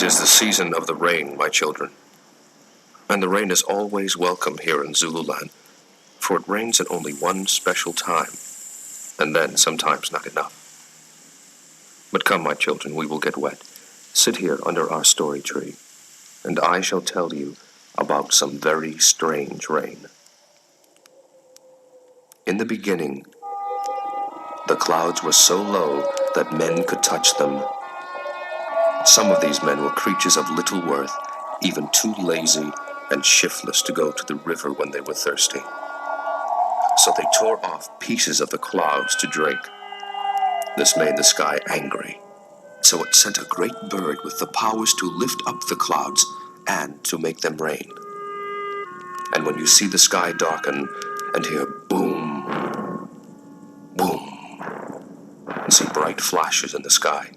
It is the season of the rain, my children. And the rain is always welcome here in Zululand, for it rains at only one special time, and then sometimes not enough. But come, my children, we will get wet. Sit here under our story tree, and I shall tell you about some very strange rain. In the beginning, the clouds were so low that men could touch them. Some of these men were creatures of little worth, even too lazy and shiftless to go to the river when they were thirsty. So they tore off pieces of the clouds to drink. This made the sky angry, so it sent a great bird with the powers to lift up the clouds and to make them rain. And when you see the sky darken and hear boom, boom, and see bright flashes in the sky,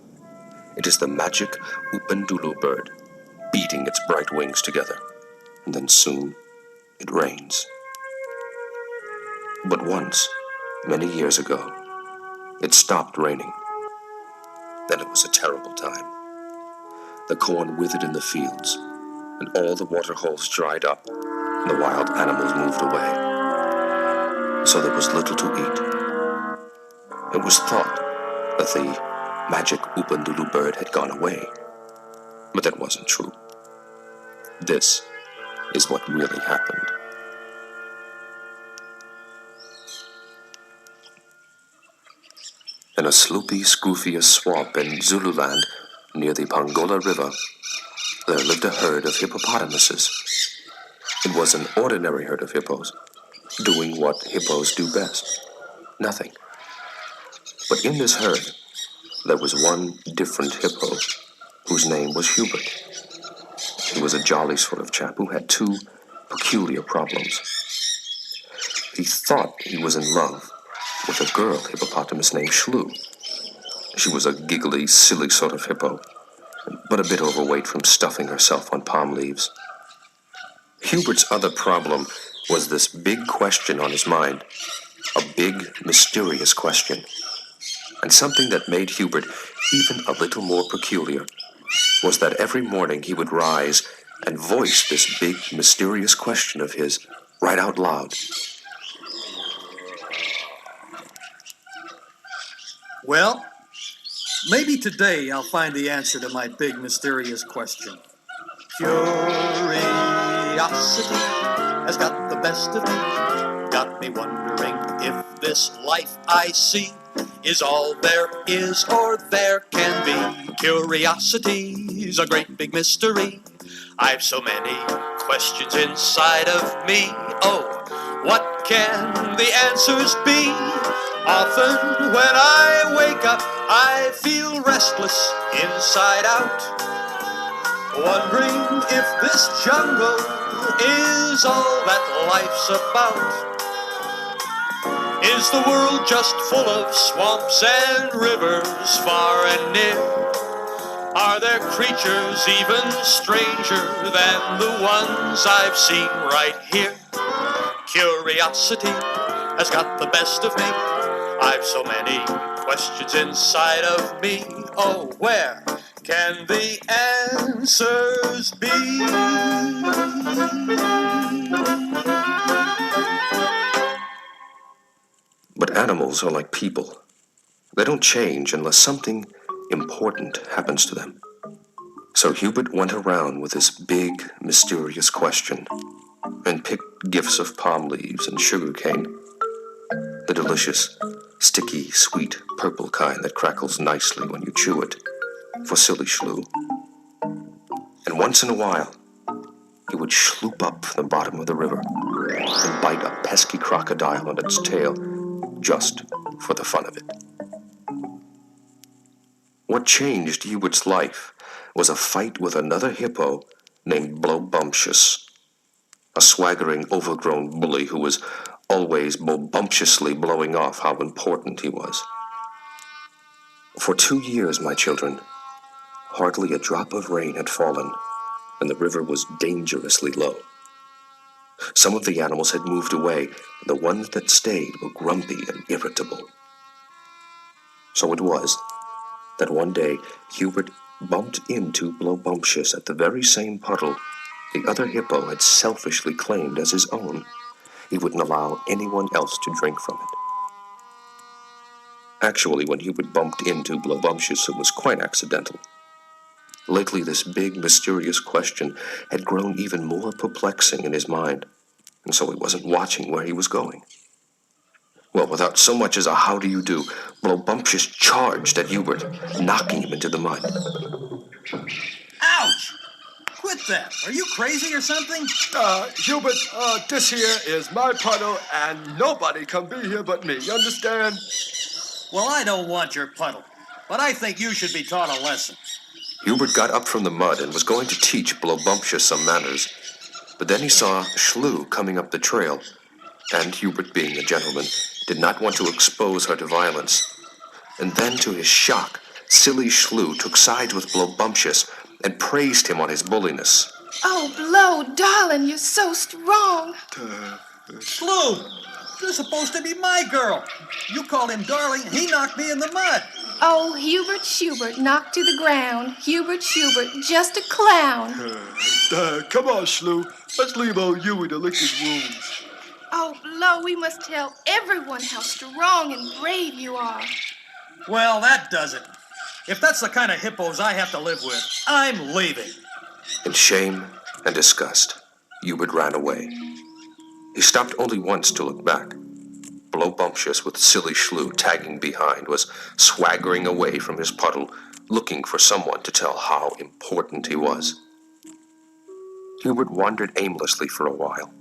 it is the magic Upendulu bird beating its bright wings together, and then soon it rains. But once, many years ago, it stopped raining. Then it was a terrible time. The corn withered in the fields, and all the water holes dried up, and the wild animals moved away. So there was little to eat. It was thought that the magic Upendulu bird had gone away, but that wasn't true. This is what really happened. In a sloopy, scroofious swamp in Zululand, near the Pongola River, there lived a herd of hippopotamuses. It was an ordinary herd of hippos, doing what hippos do best, nothing. But in this herd, there was one different hippo, whose name was Hubert. He was a jolly sort of chap who had two peculiar problems. He thought he was in love with a girl hippopotamus named Shlu. She was a giggly, silly sort of hippo, but a bit overweight from stuffing herself on palm leaves. Hubert's other problem was this big question on his mind, a big, mysterious question. And something that made Hubert even a little more peculiar was that every morning he would rise and voice this big, mysterious question of his right out loud. Well, maybe today I'll find the answer to my big, mysterious question. Curiosity has got the best of me, got me wondering if this life I see is all there is or there can be. Curiosity's a great big mystery. I've so many questions inside of me. Oh, what can the answers be? Often when I wake up, I feel restless inside out, wondering if this jungle is all that life's about. Is the world just full of swamps and rivers far and near? Are there creatures even stranger than the ones I've seen right here? Curiosity has got the best of me. I've so many questions inside of me. Oh, where can the answers be? But animals are like people. They don't change unless something important happens to them. So Hubert went around with this big, mysterious question and picked gifts of palm leaves and sugarcane, the delicious, sticky, sweet, purple kind that crackles nicely when you chew it, for silly Shlu. And once in a while, he would sloop up from the bottom of the river and bite a pesky crocodile on its tail, just for the fun of it. What changed Hubert's life was a fight with another hippo named Blowbumptious, a swaggering, overgrown bully who was always bumptiously blowing off how important he was. For 2 years, my children, hardly a drop of rain had fallen, and the river was dangerously low. Some of the animals had moved away, and the ones that stayed were grumpy and irritable. So it was that one day Hubert bumped into Blowbumptious at the very same puddle the other hippo had selfishly claimed as his own. He wouldn't allow anyone else to drink from it. Actually, when Hubert bumped into Blowbumptious, it was quite accidental. Lately, this big, mysterious question had grown even more perplexing in his mind, and so he wasn't watching where he was going. Well, without so much as a how do you do, Blowbumptious charged at Hubert, knocking him into the mud. Ouch! Quit that. Are you crazy or something? Hubert, this here is my puddle, and nobody can be here but me. You understand? Well, I don't want your puddle, but I think you should be taught a lesson. Hubert got up from the mud and was going to teach Blowbumptious some manners, but then he saw Shlu coming up the trail, and Hubert, being a gentleman, did not want to expose her to violence. And then, to his shock, silly Shlu took sides with Blowbumptious and praised him on his bulliness. Oh, Blow, darling, you're so strong. Shlu, you're supposed to be my girl. You called him darling, and he knocked me in the mud. Oh, Hubert Schubert, knocked to the ground. Hubert Schubert, just a clown. Come on, Shlu. Let's leave old Huey to lick his wounds. Oh, Blow, we must tell everyone how strong and brave you are. Well, that does it. If that's the kind of hippos I have to live with, I'm leaving. In shame and disgust, Hubert ran away. He stopped only once to look back. Blowbumptious, with silly Shlu tagging behind, was swaggering away from his puddle, looking for someone to tell how important he was. Hubert wandered aimlessly for a while.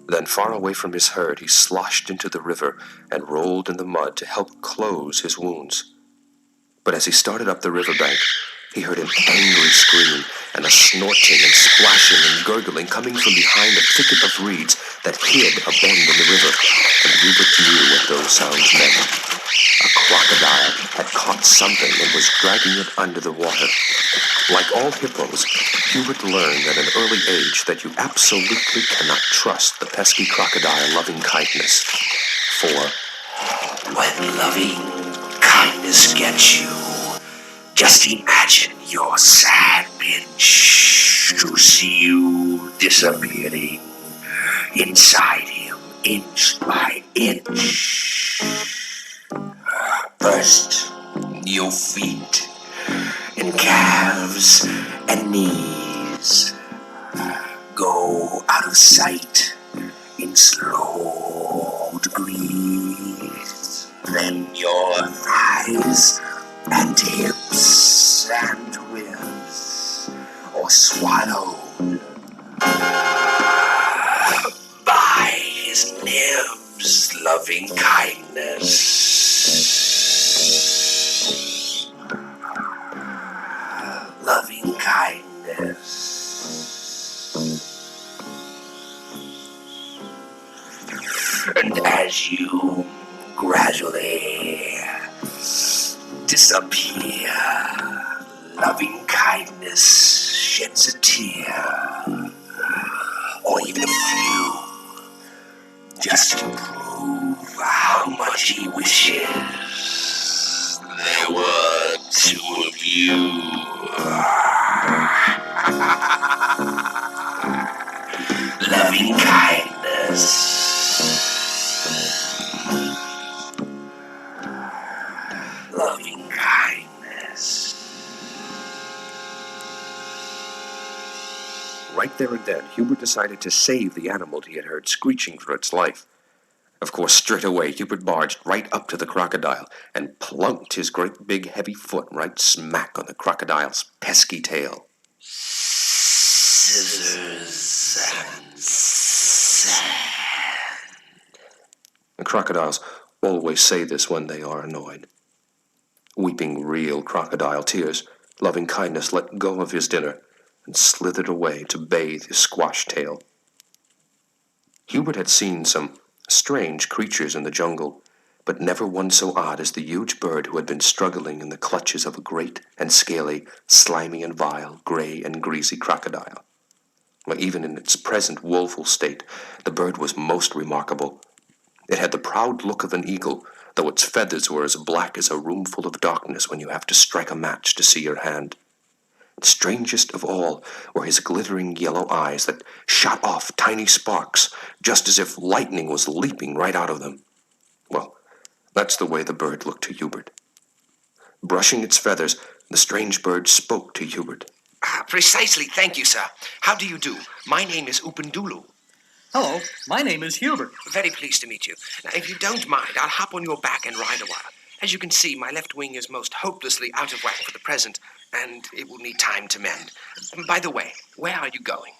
Then, far away from his herd, he sloshed into the river and rolled in the mud to help close his wounds. But as he started up the riverbank, he heard an angry scream and a snorting and splashing and gurgling coming from behind a thicket of reeds that hid a bend in the river, and Hubert knew what those sounds meant. A crocodile had caught something and was dragging it under the water. Like all hippos, Hubert learned at an early age that you absolutely cannot trust the pesky crocodile loving kindness. For when loving kindness gets you, just imagine your sad pinch to see you disappearing inside him inch by inch. First, your feet and calves and knees go out of sight in slow degrees. Then your thighs and hips and ribs are swallowed by his nibs' loving kindness. Loving kindness. And as you gradually disappear, loving kindness sheds a tear, or even a few, just to prove how much he wishes there were two of you. Loving kindness. Loving kindness. right there and then, Hubert decided to save the animal he had heard screeching for its life. Of course, straight away, Hubert barged right up to the crocodile and plunked his great big heavy foot right smack on the crocodile's pesky tail. Scissors and sand. The crocodiles always say this when they are annoyed. Weeping real crocodile tears, Loving Kindness let go of his dinner and slithered away to bathe his squashed tail. Hubert had seen some strange creatures in the jungle, but never one so odd as the huge bird who had been struggling in the clutches of a great and scaly, slimy and vile, gray and greasy crocodile. Well, even in its present woeful state, the bird was most remarkable. It had the proud look of an eagle, though its feathers were as black as a room full of darkness when you have to strike a match to see your hand. Strangest of all were his glittering yellow eyes that shot off tiny sparks, just as if lightning was leaping right out of them. Well, that's the way the bird looked to Hubert. Brushing its feathers, the strange bird spoke to Hubert. Precisely, thank you, sir. How do you do? My name is Upendulu. Hello, my name is Hubert. Very pleased to meet you. Now, if you don't mind, I'll hop on your back and ride a while. As you can see, my left wing is most hopelessly out of whack for the present, and it will need time to mend. By the way, where are you going?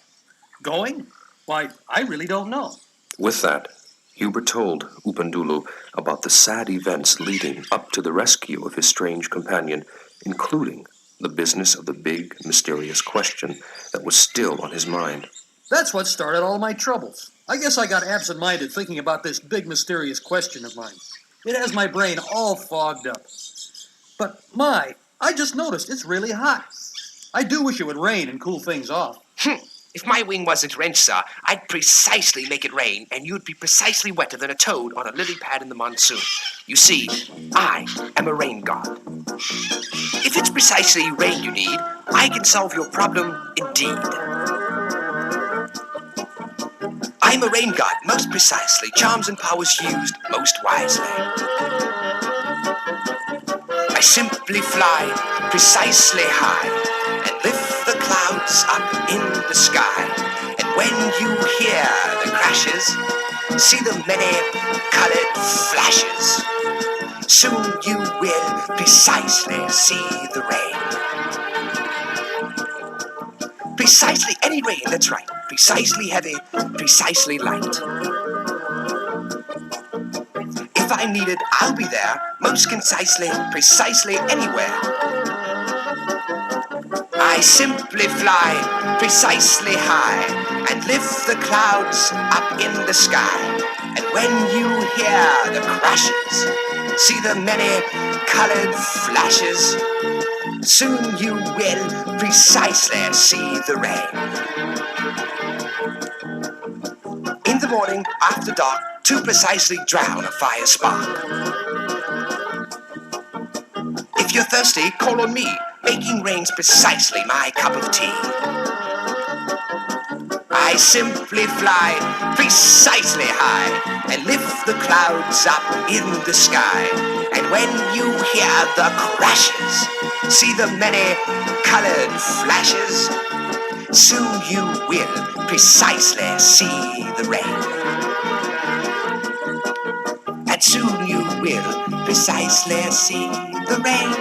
Going? Why, I really don't know. With that, Hubert told Upendulu about the sad events leading up to the rescue of his strange companion, including the business of the big, mysterious question that was still on his mind. That's what started all my troubles. I guess I got absent-minded thinking about this big, mysterious question of mine. It has my brain all fogged up. But, I just noticed it's really hot. I do wish it would rain and cool things off. If my wing wasn't wrenched, sir, I'd precisely make it rain, and you'd be precisely wetter than a toad on a lily pad in the monsoon. You see, I am a rain god. If it's precisely rain you need, I can solve your problem indeed. I'm a rain god, most precisely, charms and powers used most wisely. I simply fly precisely high and lift the clouds up in the sky. And when you hear the crashes, see the many colored flashes, soon you will precisely see the rain. Precisely any rain, that's right. Precisely heavy, precisely light. If I need it, I'll be there, most concisely, precisely anywhere. I simply fly precisely high and lift the clouds up in the sky. And when you hear the crashes, see the many colored flashes, soon you will precisely see the rain. In the morning, after dark, to precisely drown a fire spark. If you're thirsty, call on me. Making rain's precisely my cup of tea. I simply fly precisely high and lift the clouds up in the sky. And when you hear the crashes, see the many colored flashes, soon you will precisely see the rain. And soon you will precisely see the rain.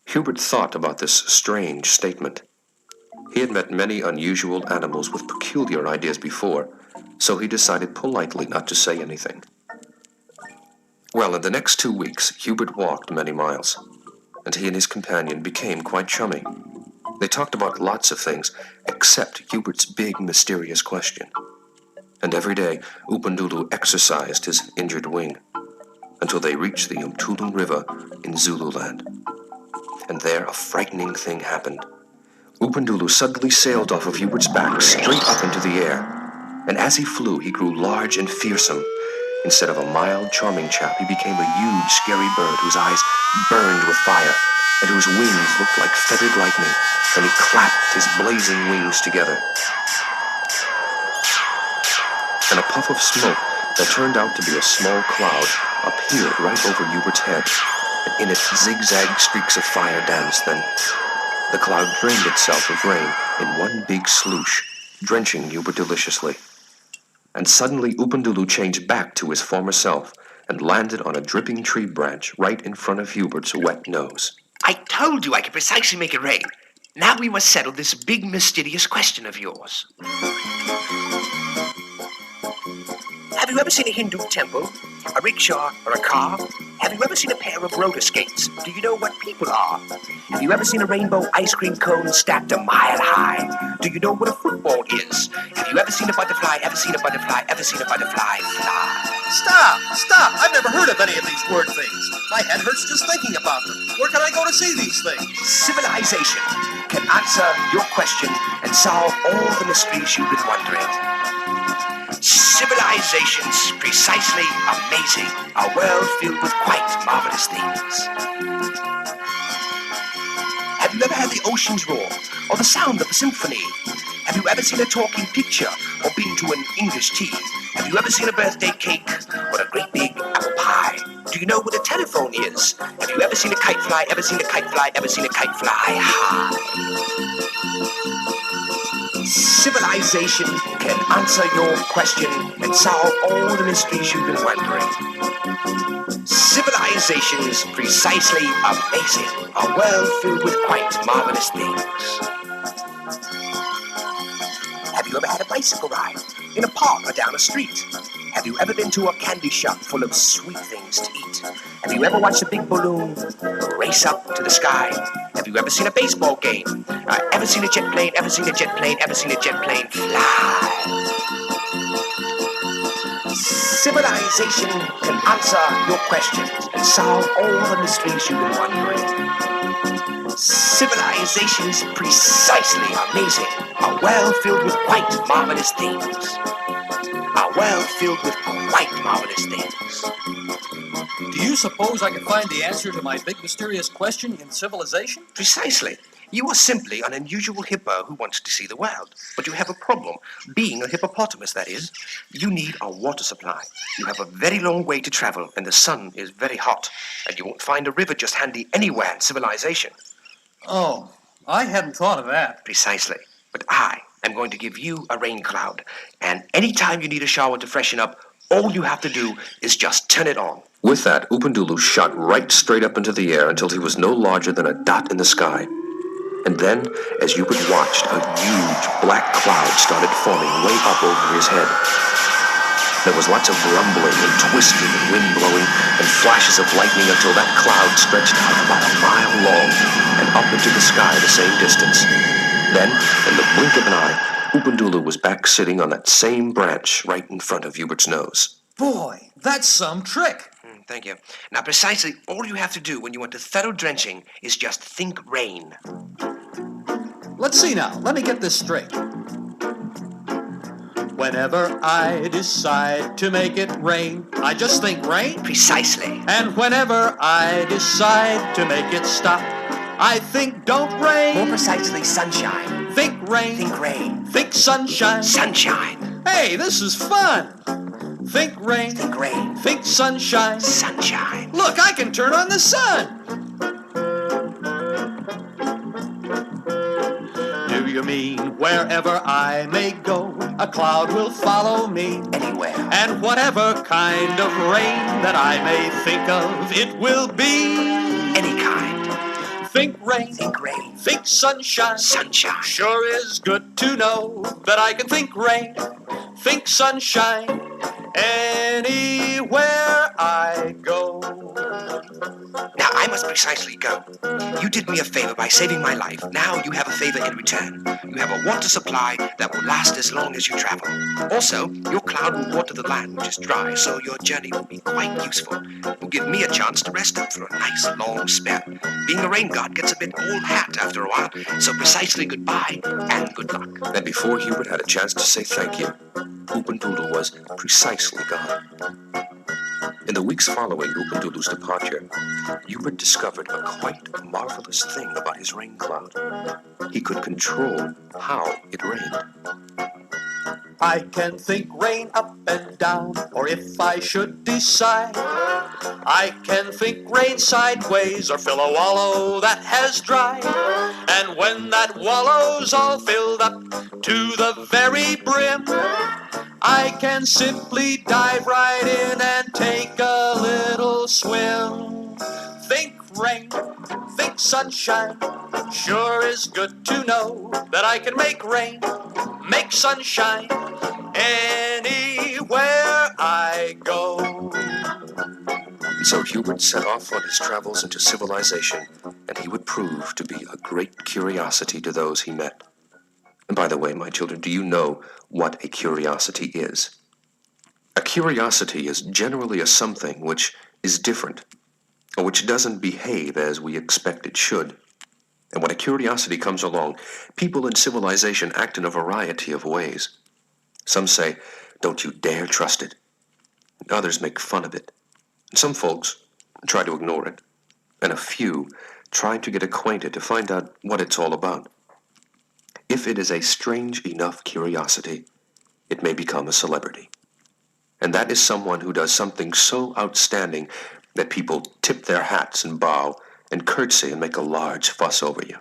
Hubert thought about this strange statement. He had met many unusual animals with peculiar ideas before, so he decided politely not to say anything. Well, in the next 2 weeks, Hubert walked many miles, and he and his companion became quite chummy. They talked about lots of things, except Hubert's big, mysterious question. And every day, Upendulu exercised his injured wing, until they reached the Umtulun River in Zululand. And there a frightening thing happened. Upendulu suddenly sailed off of Hubert's back straight up into the air, and as he flew, he grew large and fearsome. Instead of a mild, charming chap, he became a huge, scary bird whose eyes burned with fire, and whose wings looked like feathered lightning, and he clapped his blazing wings together. And a puff of smoke that turned out to be a small cloud appeared right over Hubert's head, and in it zigzag streaks of fire danced. Then the cloud drained itself of rain in one big sloosh, drenching Hubert deliciously. And suddenly Upendulu changed back to his former self and landed on a dripping tree branch right in front of Hubert's wet nose. I told you I could precisely make it rain. Now we must settle this big, mysterious question of yours. Have you ever seen a Hindu temple, a rickshaw, or a car? Have you ever seen a pair of roller skates? Do you know what people are? Have you ever seen a rainbow ice cream cone stacked a mile high? Do you know what a football is? Have you ever seen a butterfly, ever seen a butterfly, ever seen a butterfly fly? Stop! I've never heard of any of these word things. My head hurts just thinking about them. Where can I go to see these things? Civilization can answer your question and solve all the mysteries you've been wondering. Civilization's precisely amazing. A world filled with quite marvelous things. Have you ever heard the oceans roar, or the sound of a symphony? Have you ever seen a talking picture, or been to an English tea? Have you ever seen a birthday cake, or a great big apple pie? Do you know what a telephone is? Have you ever seen a kite fly, ever seen a kite fly, ever seen a kite fly high? Civilization can answer your question and solve all the mysteries you've been wondering. Civilization is precisely amazing. A world filled with quite marvelous things. Have you ever had a bicycle ride in a park or down a street? Have you ever been to a candy shop full of sweet things to eat? Have you ever watched a big balloon race up to the sky? Have you ever seen a baseball game? Ever seen a jet plane? Ever seen a jet plane? Ever seen a jet plane fly? Civilization can answer your questions and solve all the mysteries you've been wondering. Civilization is precisely amazing. A world filled with quite marvelous things. A world filled with quite marvelous things. Do you suppose I can find the answer to my big mysterious question in civilization? Precisely. You are simply an unusual hippo who wants to see the world. But you have a problem. Being a hippopotamus, that is. You need a water supply. You have a very long way to travel, and the sun is very hot. And you won't find a river just handy anywhere in civilization. Oh, I hadn't thought of that. Precisely. But I am going to give you a rain cloud. And anytime you need a shower to freshen up, all you have to do is just turn it on. With that, Upundulu shot right straight up into the air until he was no larger than a dot in the sky. And then, as Hubert watched, a huge black cloud started forming way up over his head. There was lots of rumbling and twisting and wind blowing and flashes of lightning until that cloud stretched out about a mile long and up into the sky the same distance. Then, in the blink of an eye, Upundulu was back sitting on that same branch right in front of Hubert's nose. Boy, that's some trick. Thank you. Now, precisely all you have to do when you want a thorough drenching is just think rain. Let's see now. Let me get this straight. Whenever I decide to make it rain, I just think rain. Precisely. And whenever I decide to make it stop, I think don't rain. More precisely, sunshine. Think rain. Think rain. Think sunshine. Sunshine. Hey, this is fun. Think rain. Think rain. Think sunshine. Sunshine. Look, I can turn on the sun. Do you mean wherever I may go, a cloud will follow me? Anywhere. And whatever kind of rain that I may think of, it will be Any kind. Think rain. Think rain. Think sunshine. Sunshine. Sure is good to know that I can think rain. Think sunshine. Anywhere I go. Now, I must precisely go. You did me a favor by saving my life. Now you have a favor in return. You have a water supply that will last as long as you travel. Also, your cloud will water the land, which is dry, so your journey will be quite useful. It will give me a chance to rest up for a nice long spell. Being a rain god gets a bit old hat after a while, so precisely goodbye and good luck. And before Hubert had a chance to say thank you, Upundulu was precisely gone. In the weeks following Upundulu's departure, Hubert discovered a quite marvelous thing about his rain cloud. He could control how it rained. I can think rain up and down, or if I should decide, I can think rain sideways or fill a wallow that has dried. And when that wallow's all filled up to the very brim, I can simply dive right in and take a little swim. Think rain, think sunshine. Sure is good to know that I can make rain, make sunshine anywhere I go. So Hubert set off on his travels into civilization, and he would prove to be a great curiosity to those he met. And by the way, my children, do you know what a curiosity is? A curiosity is generally a something which is different, or which doesn't behave as we expect it should. And when a curiosity comes along, people in civilization act in a variety of ways. Some say, don't you dare trust it. Others make fun of it. Some folks try to ignore it, and a few try to get acquainted to find out what it's all about. If it is a strange enough curiosity, it may become a celebrity. And that is someone who does something so outstanding that people tip their hats and bow and curtsy and make a large fuss over you.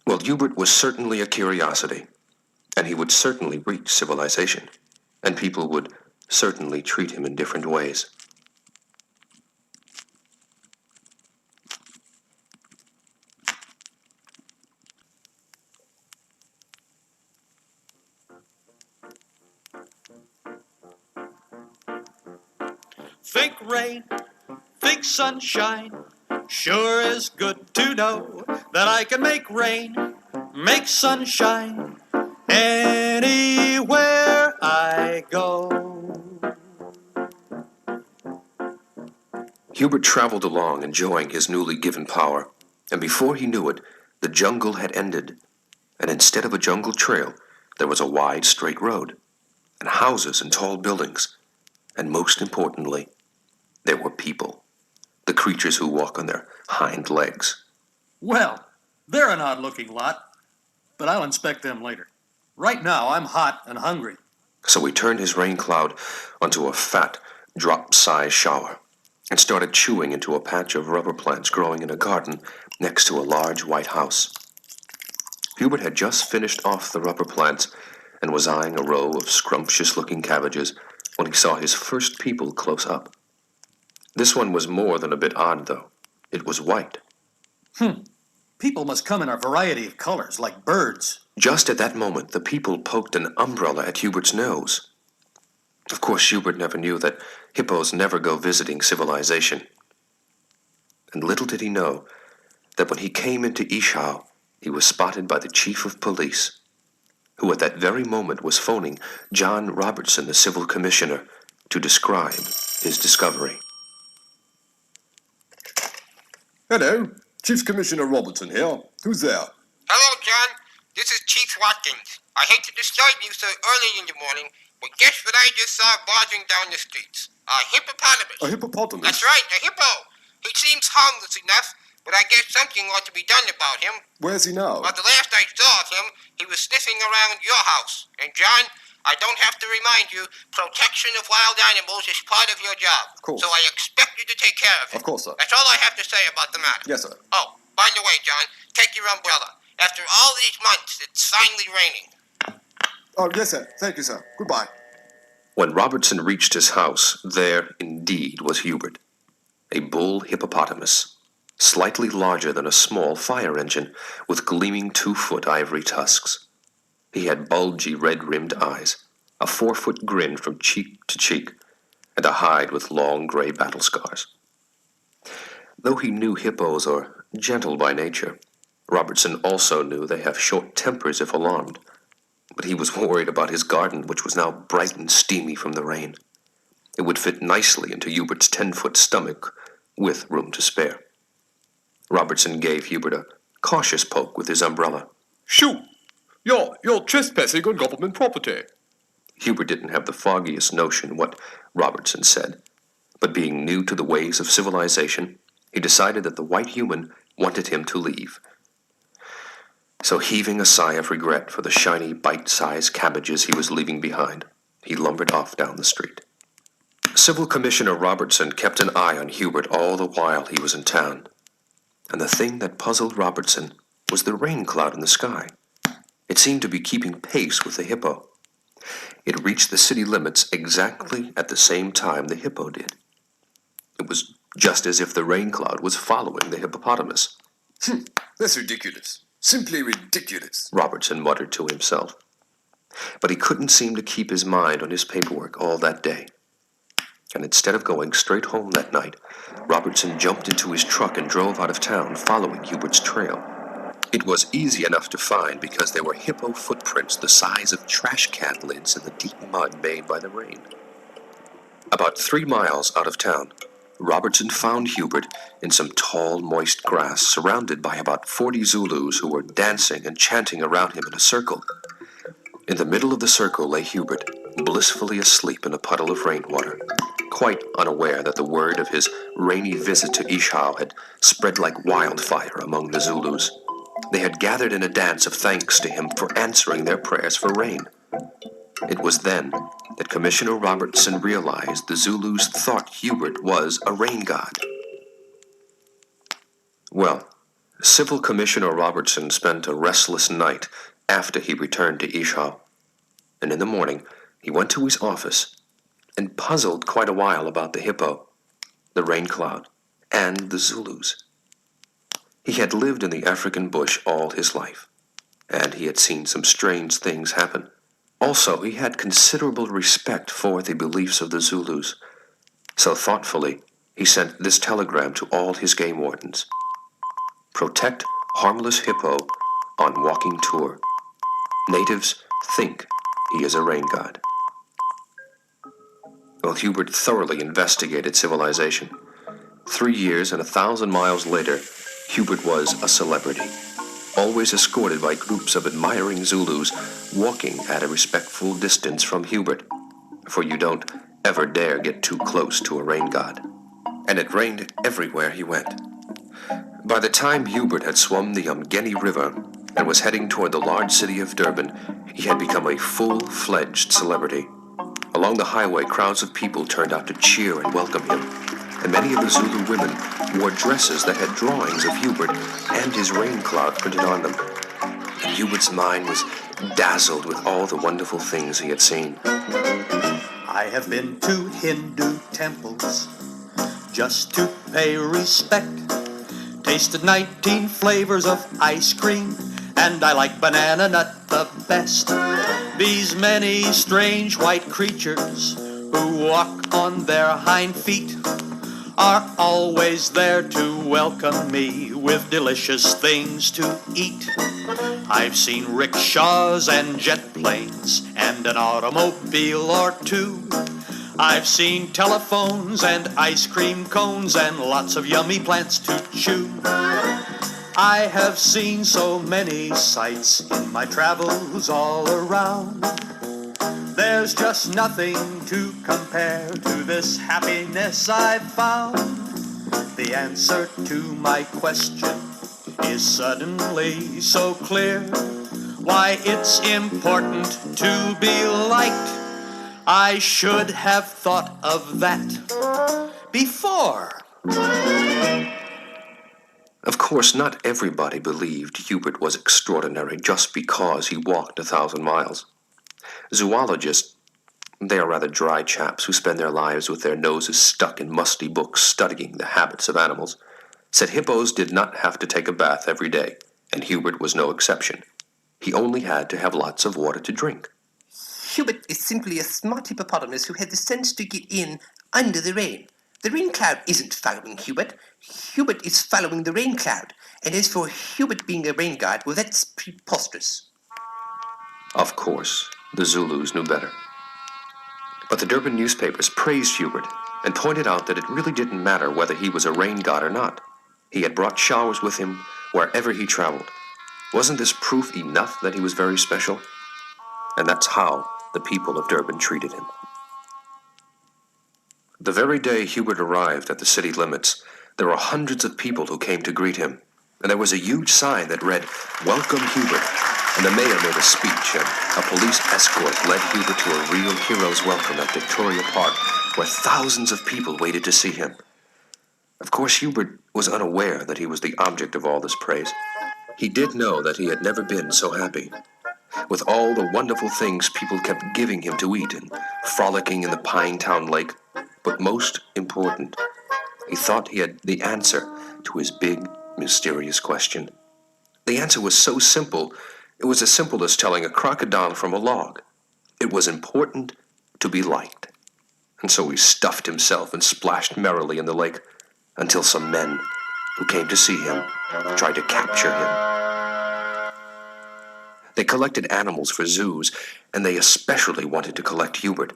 Well, Hubert was certainly a curiosity, and he would certainly reach civilization, and people would certainly treat him in different ways. Think rain, think sunshine. Sure is good to know that I can make rain, make sunshine, anywhere I go. Hubert traveled along, enjoying his newly given power, and before he knew it, the jungle had ended, and instead of a jungle trail, there was a wide, straight road, and houses and tall buildings, and most importantly, there were people, the creatures who walk on their hind legs. Well, they're an odd-looking lot, but I'll inspect them later. Right now, I'm hot and hungry. So he turned his rain cloud onto a fat, drop-sized shower, and started chewing into a patch of rubber plants growing in a garden next to a large white house. Hubert had just finished off the rubber plants and was eyeing a row of scrumptious-looking cabbages when he saw his first people close up. This one was more than a bit odd, though. It was white. People must come in a variety of colors, like birds. Just at that moment, the people poked an umbrella at Hubert's nose. Of course, Hubert never knew that hippos never go visiting civilization. And little did he know that when he came into Ishao, he was spotted by the chief of police, who at that very moment was phoning John Robertson, the civil commissioner, to describe his discovery. Hello, Chief Commissioner Robertson here. Who's there? Hello, John. This is Chief Watkins. I hate to disturb you so early in the morning, but guess what I just saw barging down the streets? A hippopotamus. A hippopotamus? That's right, a hippo. He seems harmless enough, but I guess something ought to be done about him. Where's he now? Well, the last I saw of him, he was sniffing around your house. And, John, I don't have to remind you, protection of wild animals is part of your job. Of course. So I expect you to take care of it. Of course, sir. That's all I have to say about the matter. Yes, sir. Oh, by the way, John, take your umbrella. After all these months, it's finally raining. Oh, yes, sir. Thank you, sir. Goodbye. When Robertson reached his house, there indeed was Hubert, a bull hippopotamus, slightly larger than a small fire engine, with gleaming 2-foot ivory tusks. He had bulgy red-rimmed eyes, a 4-foot grin from cheek to cheek, and a hide with long gray battle scars. Though he knew hippos are gentle by nature, Robertson also knew they have short tempers if alarmed. But he was worried about his garden, which was now bright and steamy from the rain. It would fit nicely into Hubert's 10-foot stomach, with room to spare. Robertson gave Hubert a cautious poke with his umbrella. Shoo! You're trespassing on government property. Hubert didn't have the foggiest notion what Robertson said, but being new to the ways of civilization, he decided that the white human wanted him to leave. So heaving a sigh of regret for the shiny, bite-sized cabbages he was leaving behind, he lumbered off down the street. Civil Commissioner Robertson kept an eye on Hubert all the while he was in town, and the thing that puzzled Robertson was the rain cloud in the sky. It seemed to be keeping pace with the hippo. It reached the city limits exactly at the same time the hippo did. It was just as if the rain cloud was following the hippopotamus. That's ridiculous. Simply ridiculous. Robertson muttered to himself. But he couldn't seem to keep his mind on his paperwork all that day. And instead of going straight home that night, Robertson jumped into his truck and drove out of town, following Hubert's trail. It was easy enough to find because there were hippo footprints the size of trash can lids in the deep mud made by the rain. About 3 miles out of town, Robertson found Hubert in some tall, moist grass, surrounded by about 40 Zulus who were dancing and chanting around him in a circle. In the middle of the circle lay Hubert, blissfully asleep in a puddle of rainwater, quite unaware that the word of his rainy visit to Ishao had spread like wildfire among the Zulus. They had gathered in a dance of thanks to him for answering their prayers for rain. It was then that Commissioner Robertson realized the Zulus thought Hubert was a rain god. Well, Civil Commissioner Robertson spent a restless night after he returned to Ishao, and in the morning he went to his office and puzzled quite a while about the hippo, the rain cloud, and the Zulus. He had lived in the African bush all his life, and he had seen some strange things happen. Also, he had considerable respect for the beliefs of the Zulus, so thoughtfully he sent this telegram to all his game wardens. Protect harmless hippo on walking tour. Natives think he is a rain god. Well, Hubert thoroughly investigated civilization. 3 years and 1,000 miles later, Hubert was a celebrity, always escorted by groups of admiring Zulus walking at a respectful distance from Hubert, for you don't ever dare get too close to a rain god. And it rained everywhere he went. By the time Hubert had swum the Umgeni River and was heading toward the large city of Durban, he had become a full-fledged celebrity. Along the highway, crowds of people turned out to cheer and welcome him, and many of the Zulu women wore dresses that had drawings of Hubert and his rain cloud printed on them. And Hubert's mind was dazzled with all the wonderful things he had seen. I have been to Hindu temples just to pay respect. Tasted 19 flavors of ice cream, and I like banana nut the best. These many strange white creatures who walk on their hind feet are always there to welcome me with delicious things to eat. I've seen rickshaws and jet planes and an automobile or two. I've seen telephones and ice cream cones and lots of yummy plants to chew. I have seen so many sights in my travels all around. There's just nothing to compare to this happiness I've found. The answer to my question is suddenly so clear. Why it's important to be liked. I should have thought of that before. Of course, not everybody believed Hubert was extraordinary just because he walked 1,000 miles. Zoologists, they are rather dry chaps who spend their lives with their noses stuck in musty books studying the habits of animals, said hippos did not have to take a bath every day, and Hubert was no exception. He only had to have lots of water to drink. Hubert is simply a smart hippopotamus who had the sense to get in under the rain. The rain cloud isn't following Hubert. Hubert is following the rain cloud. And as for Hubert being a rain god, well, that's preposterous. Of course, the Zulus knew better. But the Durban newspapers praised Hubert and pointed out that it really didn't matter whether he was a rain god or not. He had brought showers with him wherever he traveled. Wasn't this proof enough that he was very special? And that's how the people of Durban treated him. The very day Hubert arrived at the city limits, there were hundreds of people who came to greet him, and there was a huge sign that read, "Welcome Hubert," and the mayor made a speech, and a police escort led Hubert to a real hero's welcome at Victoria Park, where thousands of people waited to see him. Of course, Hubert was unaware that he was the object of all this praise. He did know that he had never been so happy. With all the wonderful things people kept giving him to eat and frolicking in the Pinetown Lake, but most important, he thought he had the answer to his big, mysterious question. The answer was so simple, it was as simple as telling a crocodile from a log. It was important to be liked. And so he stuffed himself and splashed merrily in the lake until some men who came to see him tried to capture him. They collected animals for zoos, and they especially wanted to collect Hubert.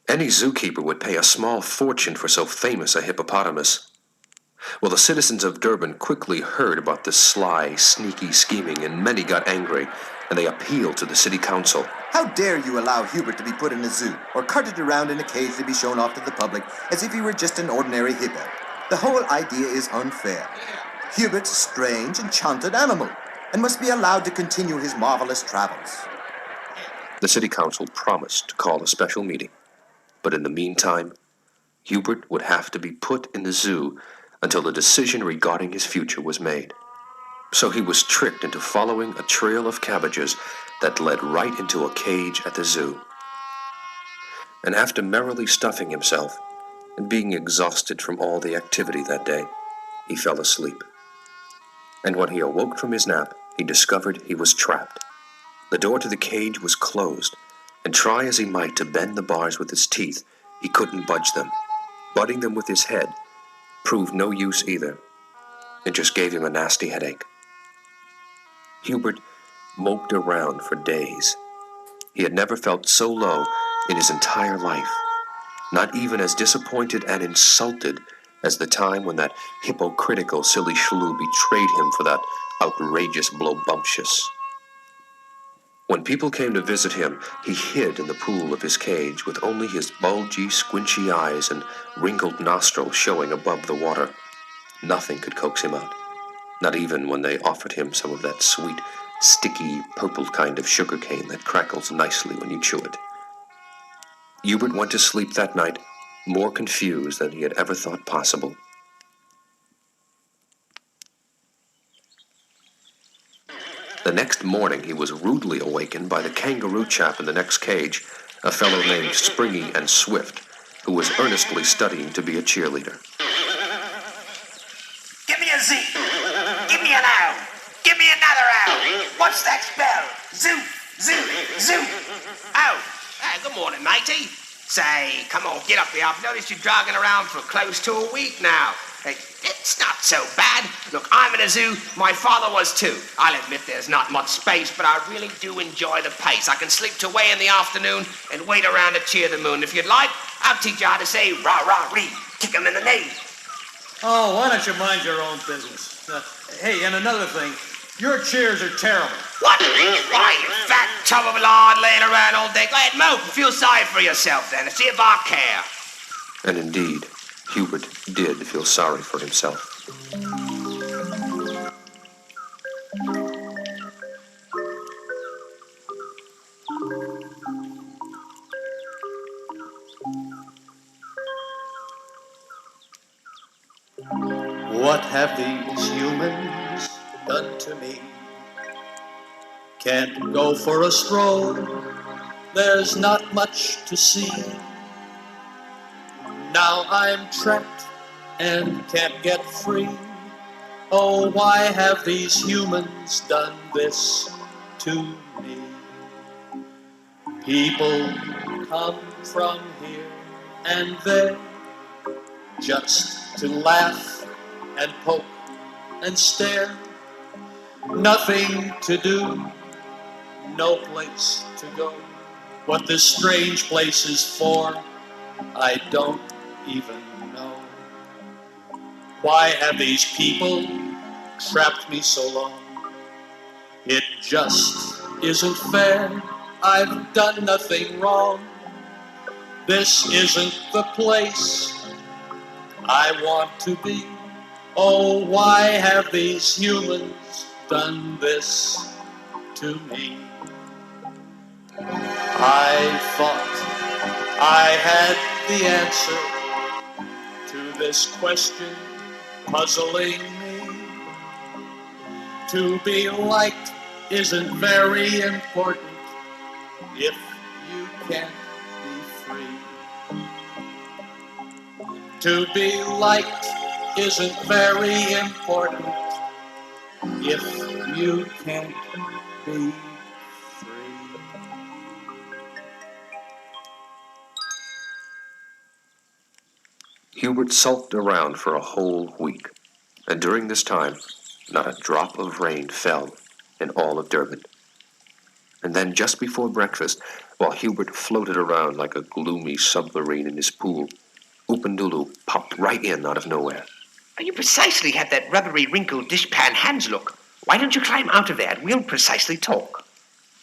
Any zookeeper would pay a small fortune for so famous a hippopotamus. Well, the citizens of Durban quickly heard about this sly, sneaky scheming, and many got angry. and they appealed to the city council. How dare you allow Hubert to be put in a zoo or carted around in a cage to be shown off to the public as if he were just an ordinary hippo? The whole idea is unfair. Hubert's a strange, enchanted animal and must be allowed to continue his marvelous travels. The city council promised to call a special meeting, but in the meantime, Hubert would have to be put in the zoo until the decision regarding his future was made. So he was tricked into following a trail of cabbages that led right into a cage at the zoo. And after merrily stuffing himself and being exhausted from all the activity that day, he fell asleep. And when he awoke from his nap, he discovered he was trapped. The door to the cage was closed, and try as he might to bend the bars with his teeth, he couldn't budge them. Butting them with his head proved no use either. It just gave him a nasty headache. Hubert moped around for days. He had never felt so low in his entire life, not even as disappointed and insulted as the time when that hypocritical silly shrew betrayed him for that outrageous blowbumptious. When people came to visit him, he hid in the pool of his cage with only his bulgy, squinchy eyes and wrinkled nostrils showing above the water. Nothing could coax him out, not even when they offered him some of that sweet, sticky, purple kind of sugar cane that crackles nicely when you chew it. Hubert went to sleep that night more confused than he had ever thought possible. The next morning, he was rudely awakened by the kangaroo chap in the next cage, a fellow named Springy and Swift, who was earnestly studying to be a cheerleader. Give me a Z. Give me an O. Give me another O. What's that spell? Zoo, zoo, zoo. Oh, hey, good morning, matey. Say, come on, get up here. I've noticed you dragging around for close to a week now. Hey, it's not so bad. Look, I'm in a zoo. My father was too. I'll admit there's not much space, but I really do enjoy the pace. I can sleep till way in the afternoon and wait around to cheer the moon. If you'd like, I'll teach you how to say rah-rah-ree. Kick 'em in the knee. Oh, why don't you mind your own business? Hey, and another thing, your cheers are terrible. What? Why, you fat tub of lard laying around all day? Go ahead, mope. Feel sorry for yourself then and see if I care. And indeed, Hubert did feel sorry for himself. What have these humans done to me? Can't go for a stroll, there's not much to see. Now I'm trapped and can't get free. Oh, why have these humans done this to me? People come from here and there just to laugh and poke and stare. Nothing to do, no place to go. What this strange place is for, I don't even know. Why have these people trapped me so long? It just isn't fair. I've done nothing wrong. This isn't the place I want to be. Oh, why have these humans done this to me? I thought I had the answer to this question puzzling me. To be liked isn't very important if you can't be free. To be liked isn't very important if you can't be free. Hubert sulked around for a whole week, and during this time, not a drop of rain fell in all of Durban. And then just before breakfast, while Hubert floated around like a gloomy submarine in his pool, Oopendulu popped right in out of nowhere. You precisely have that rubbery, wrinkled, dishpan hands look. Why don't you climb out of there and we'll precisely talk?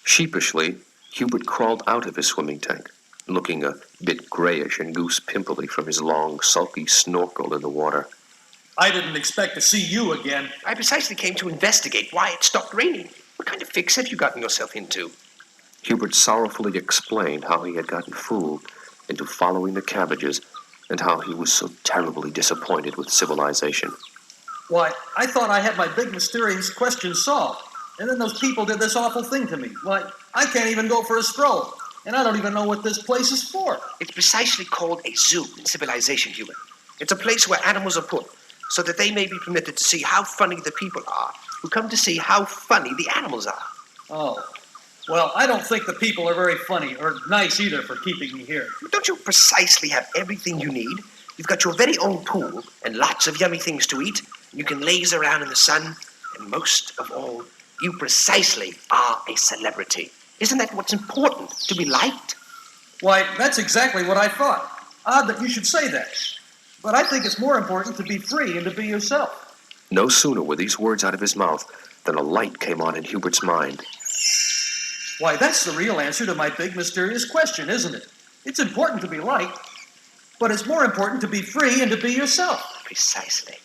Sheepishly, Hubert crawled out of his swimming tank, looking a bit grayish and goose-pimply from his long, sulky snorkel in the water. I didn't expect to see you again. I precisely came to investigate why it stopped raining. What kind of fix have you gotten yourself into? Hubert sorrowfully explained how he had gotten fooled into following the cabbages and how he was so terribly disappointed with civilization. Why, I thought I had my big mysterious question solved. And then those people did this awful thing to me. Why, I can't even go for a stroll. And I don't even know what this place is for. It's precisely called a zoo in civilization, Hubert. It's a place where animals are put, so that they may be permitted to see how funny the people are who come to see how funny the animals are. Oh. Well, I don't think the people are very funny, or nice either, for keeping me here. Don't you precisely have everything you need? You've got your very own pool and lots of yummy things to eat. You can laze around in the sun, and most of all, you precisely are a celebrity. Isn't that what's important, to be liked? Why, that's exactly what I thought. Odd that you should say that. But I think it's more important to be free and to be yourself. No sooner were these words out of his mouth than a light came on in Hubert's mind. Why, that's the real answer to my big mysterious question, isn't it? It's important to be liked, but it's more important to be free and to be yourself. Precisely.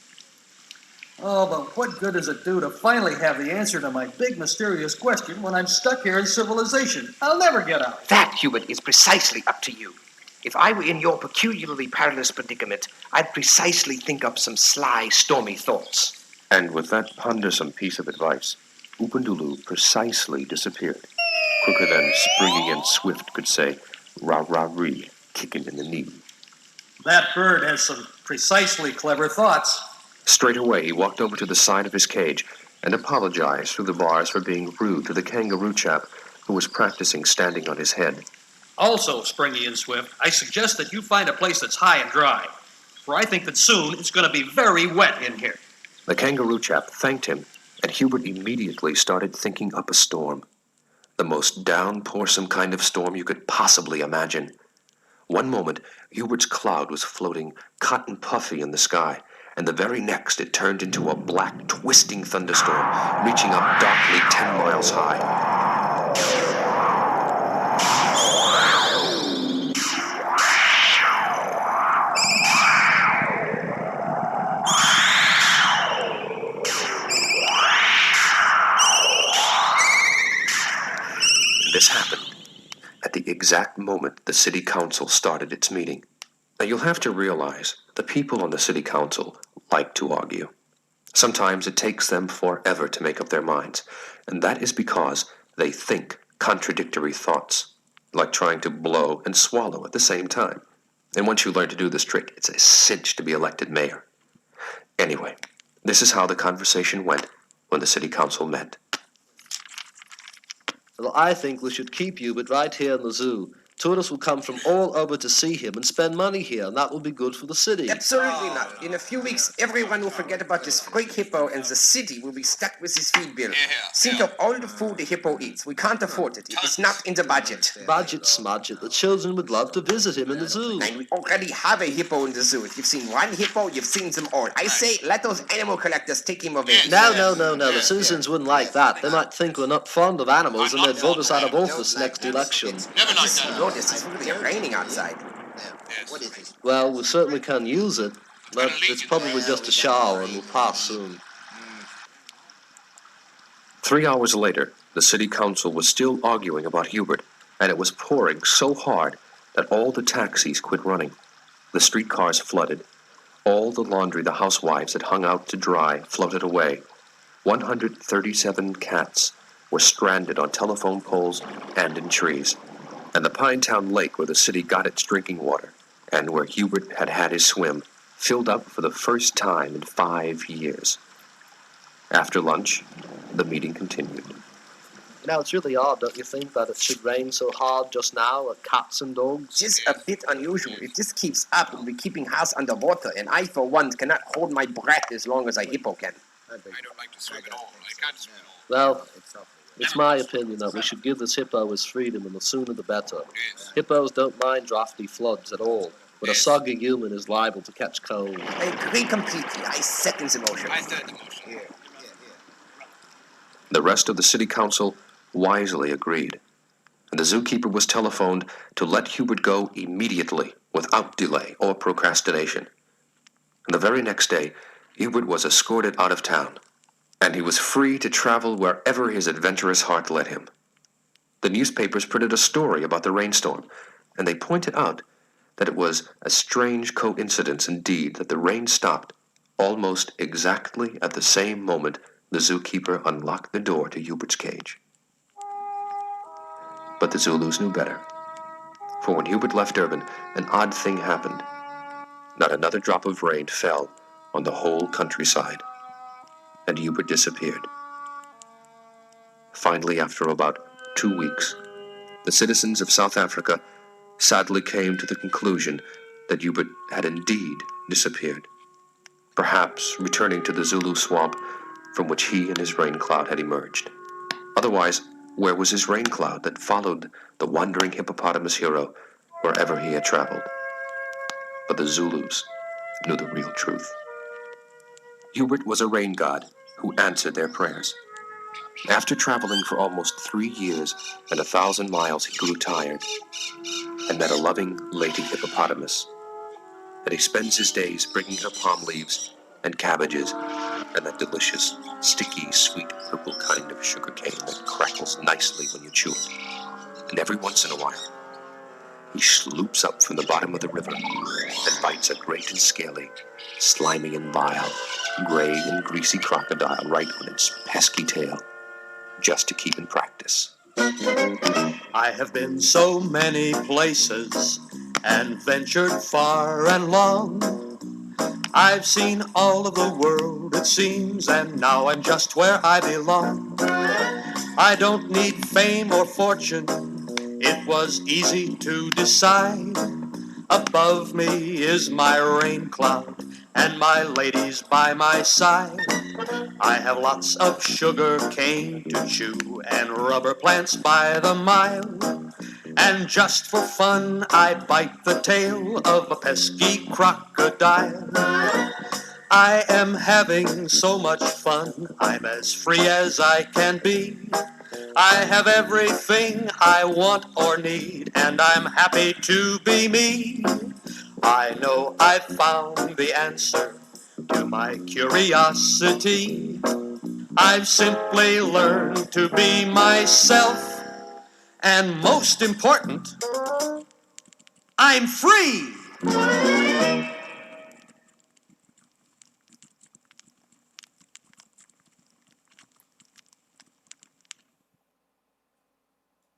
Oh, but what good does it do to finally have the answer to my big mysterious question when I'm stuck here in civilization? I'll never get out. That, Hubert, is precisely up to you. If I were in your peculiarly perilous predicament, I'd precisely think up some sly, stormy thoughts. And with that pondersome piece of advice, Oopendulu precisely disappeared, quicker than Springy and Swift could say, rah-rah-ree, kicking in the knee. That bird has some precisely clever thoughts. Straight away, he walked over to the side of his cage and apologized through the bars for being rude to the kangaroo chap who was practicing standing on his head. Also, Springy and Swift, I suggest that you find a place that's high and dry, for I think that soon it's going to be very wet in here. The kangaroo chap thanked him, and Hubert immediately started thinking up a storm. The most downpoursome kind of storm you could possibly imagine. One moment, Hubert's cloud was floating cotton puffy in the sky, and the very next it turned into a black, twisting thunderstorm, reaching up darkly 10 miles high. This happened at the exact moment the city council started its meeting. Now, you'll have to realize the people on the city council like to argue. Sometimes it takes them forever to make up their minds, and that is because they think contradictory thoughts, like trying to blow and swallow at the same time. And once you learn to do this trick, it's a cinch to be elected mayor. Anyway, this is how the conversation went when the city council met. Well, I think we should keep Hubert right here in the zoo. Tourists will come from all over to see him and spend money here, and that will be good for the city. Absolutely not. In a few weeks, everyone will forget about this freak hippo, and the city will be stuck with his feed bill. Think of all the food the hippo eats. We can't afford it. It is not in the budget. Budget smudget. The children would love to visit him in the zoo. And we already have a hippo in the zoo. If you've seen one hippo, you've seen them all. I say, let those animal collectors take him away. No. The citizens wouldn't like that. They might think we're not fond of animals, and they'd vote us out of office next election. This is really raining outside. What is it? Well, we certainly can use it, but it's probably just a shower and will pass soon. 3 hours later, the city council was still arguing about Hubert, and it was pouring so hard that all the taxis quit running. The streetcars flooded. All the laundry the housewives had hung out to dry floated away. 137 cats were stranded on telephone poles and in trees. And the Pinetown Lake, where the city got its drinking water, and where Hubert had had his swim, filled up for the first time in 5 years. After lunch, the meeting continued. You know, it's really odd, don't you think, that it should rain so hard just now at cats and dogs? It is a bit unusual. If this keeps up, we'll be keeping house underwater, and I, for one, cannot hold my breath as long as a hippo can. I don't like to swim at all. I can't swim at all. Well, it's my opinion that we should give this hippo his freedom, and the sooner the better. Hippos don't mind drafty floods at all, but a soggy human is liable to catch cold. I agree completely. I second the motion. The rest of the city council wisely agreed, and the zookeeper was telephoned to let Hubert go immediately, without delay or procrastination. And the very next day, Hubert was escorted out of town, and he was free to travel wherever his adventurous heart led him. The newspapers printed a story about the rainstorm, and they pointed out that it was a strange coincidence indeed that the rain stopped almost exactly at the same moment the zookeeper unlocked the door to Hubert's cage. But the Zulus knew better, for when Hubert left Durban, an odd thing happened. Not another drop of rain fell on the whole countryside, and Hubert disappeared. Finally, after about 2 weeks, the citizens of South Africa sadly came to the conclusion that Hubert had indeed disappeared, perhaps returning to the Zulu swamp from which he and his rain cloud had emerged. Otherwise, where was his rain cloud that followed the wandering hippopotamus hero wherever he had traveled? But the Zulus knew the real truth. Hubert was a rain god who answered their prayers. After traveling for almost 3 years and 1,000 miles, he grew tired and met a loving lady hippopotamus, and he spends his days bringing her palm leaves and cabbages and that delicious, sticky, sweet purple kind of sugar cane that crackles nicely when you chew it. And every once in a while, he sloops up from the bottom of the river and bites a great and scaly, slimy and vile, gray and greasy crocodile right on its pesky tail, just to keep in practice. I have been so many places and ventured far and long. I've seen all of the world, it seems, and now I'm just where I belong. I don't need fame or fortune, it was easy to decide. Above me is my rain cloud, and my lady's by my side. I have lots of sugar cane to chew and rubber plants by the mile. And just for fun, I bite the tail of a pesky crocodile. I am having so much fun, I'm as free as I can be. I have everything I want or need, and I'm happy to be me. I know I've found the answer to my curiosity. I've simply learned to be myself, and most important, I'm free.